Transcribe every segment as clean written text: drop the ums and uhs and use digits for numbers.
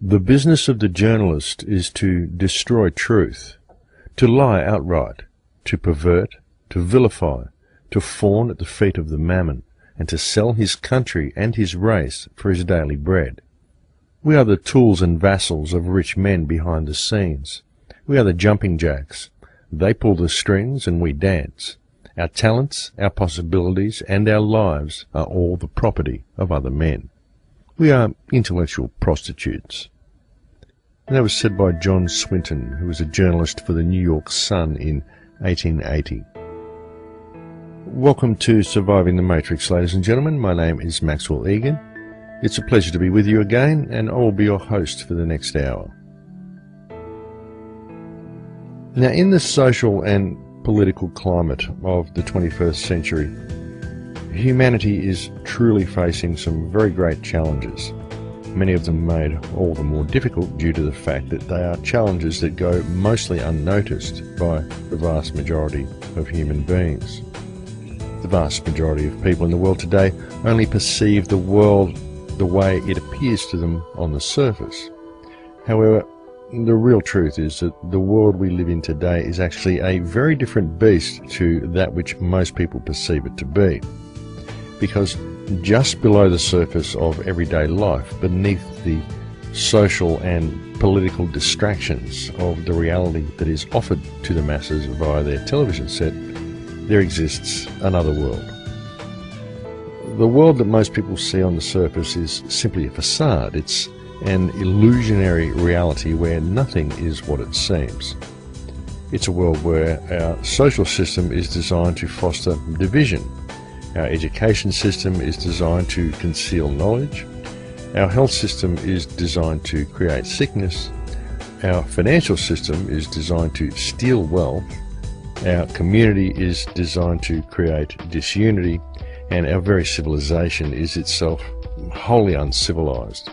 The business of the journalist is to destroy truth, to lie outright, to pervert, to vilify, to fawn at the feet of the mammon, and to sell his country and his race for his daily bread. We are the tools and vassals of rich men behind the scenes. We are the jumping jacks. They pull the strings and we dance. Our talents, our possibilities, and our lives are all the property of other men. We are intellectual prostitutes. And that was said by John Swinton, who was a journalist for the New York Sun in 1880. Welcome to Surviving the Matrix, ladies and gentlemen. My name is Maxwell Egan. It's a pleasure to be with you again, and I will be your host for the next hour. Now, in the social and political climate of the 21st century, humanity is truly facing some very great challenges. Many of them made all the more difficult due to the fact that they are challenges that go mostly unnoticed by the vast majority of human beings. The vast majority of people in the world today only perceive the world the way it appears to them on the surface. However, the real truth is that the world we live in today is actually a very different beast to that which most people perceive it to be. Because just below the surface of everyday life, beneath the social and political distractions of the reality that is offered to the masses via their television set, there exists another world. The world that most people see on the surface is simply a facade. It's an illusionary reality where nothing is what it seems. It's a world where our social system is designed to foster division. Our education system is designed to conceal knowledge. Our health system is designed to create sickness. Our financial system is designed to steal wealth. Our community is designed to create disunity. And our very civilization is itself wholly uncivilized.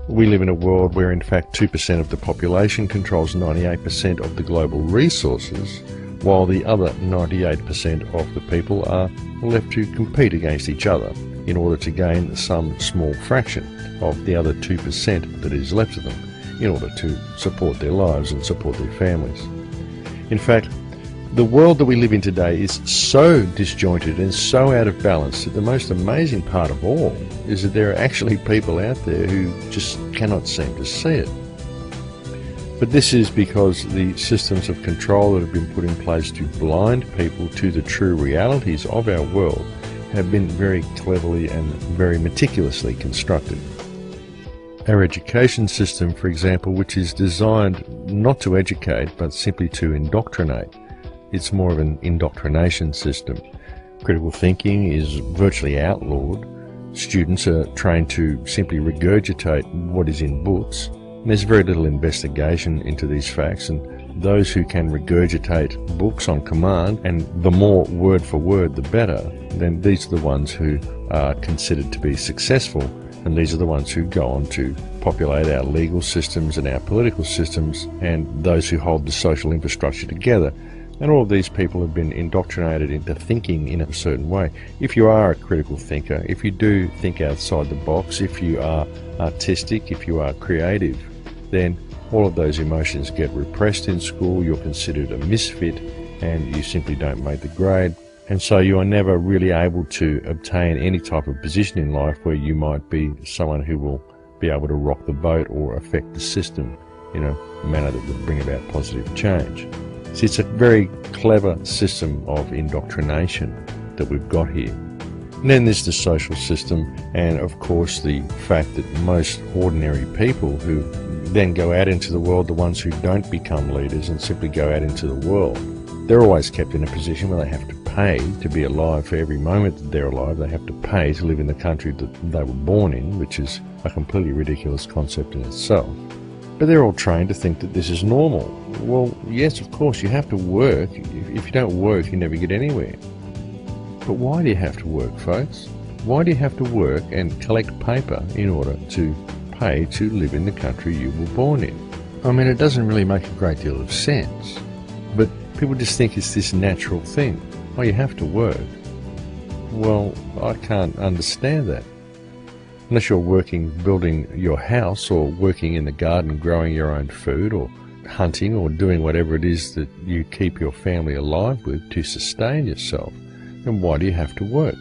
We live in a world where in fact 2% of the population controls 98% of the global resources, while the other 98% of the people are left to compete against each other in order to gain some small fraction of the other 2% that is left to them in order to support their lives and support their families. In fact, the world that we live in today is so disjointed and so out of balance that the most amazing part of all is that there are actually people out there who just cannot seem to see it. But this is because the systems of control that have been put in place to blind people to the true realities of our world have been very cleverly and very meticulously constructed. Our education system, for example, which is designed not to educate but simply to indoctrinate, it's more of an indoctrination system. Critical thinking is virtually outlawed. Students are trained to simply regurgitate what is in books. And there's very little investigation into these facts, and those who can regurgitate books on command, and the more word for word the better, then these are the ones who are considered to be successful, and these are the ones who go on to populate our legal systems and our political systems, and those who hold the social infrastructure together. And all of these people have been indoctrinated into thinking in a certain way. If you are a critical thinker, if you do think outside the box, if you are artistic, if you are creative, then all of those emotions get repressed in school. You're considered a misfit and you simply don't make the grade. And so you are never really able to obtain any type of position in life where you might be someone who will be able to rock the boat or affect the system in a manner that would bring about positive change. So it's a very clever system of indoctrination that we've got here. And then there's the social system, and of course the fact that most ordinary people who then go out into the world, the ones who don't become leaders and simply go out into the world, they're always kept in a position where they have to pay to be alive. For every moment that they're alive, they have to pay to live in the country that they were born in, which is a completely ridiculous concept in itself. But they're all trained to think that this is normal. Well, yes, of course, you have to work. If you don't work, you never get anywhere. But why do you have to work, folks? Why do you have to work and collect paper in order to pay to live in the country you were born in? I mean, it doesn't really make a great deal of sense. But people just think it's this natural thing. Oh, you have to work. Well, I can't understand that. unless you're working building your house or working in the garden growing your own food or hunting or doing whatever it is that you keep your family alive with to sustain yourself, then why do you have to work?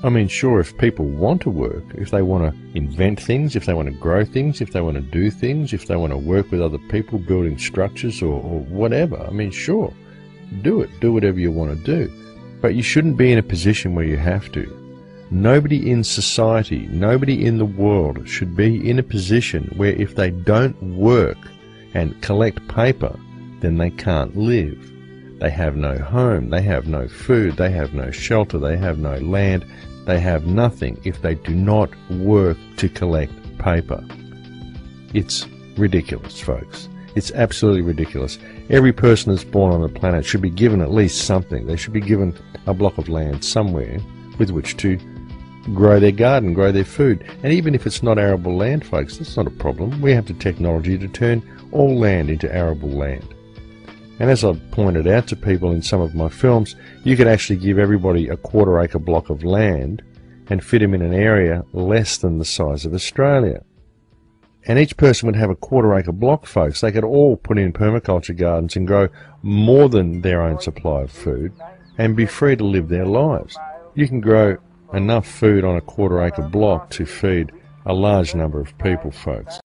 I mean, sure, if people want to work, if they want to invent things, if they want to grow things, if they want to do things, if they want to work with other people building structures or whatever, I mean, sure, do it. Do whatever you want to do. But you shouldn't be in a position where you have to. Nobody in society, nobody in the world should be in a position where if they don't work and collect paper, then they can't live. They have no home, they have no food, they have no shelter, they have no land, they have nothing if they do not work to collect paper. It's ridiculous, folks. It's absolutely ridiculous. Every person that's born on the planet should be given at least something. They should be given a block of land somewhere with which to grow their garden, grow their food. And even if it's not arable land, folks, that's not a problem. We have the technology to turn all land into arable land. And as I've pointed out to people in some of my films, you could actually give everybody a quarter-acre block of land and fit them in an area less than the size of Australia. And each person would have a quarter-acre block, folks. They could all put in permaculture gardens and grow more than their own supply of food and be free to live their lives. You can grow enough food on a quarter-acre block to feed a large number of people, folks.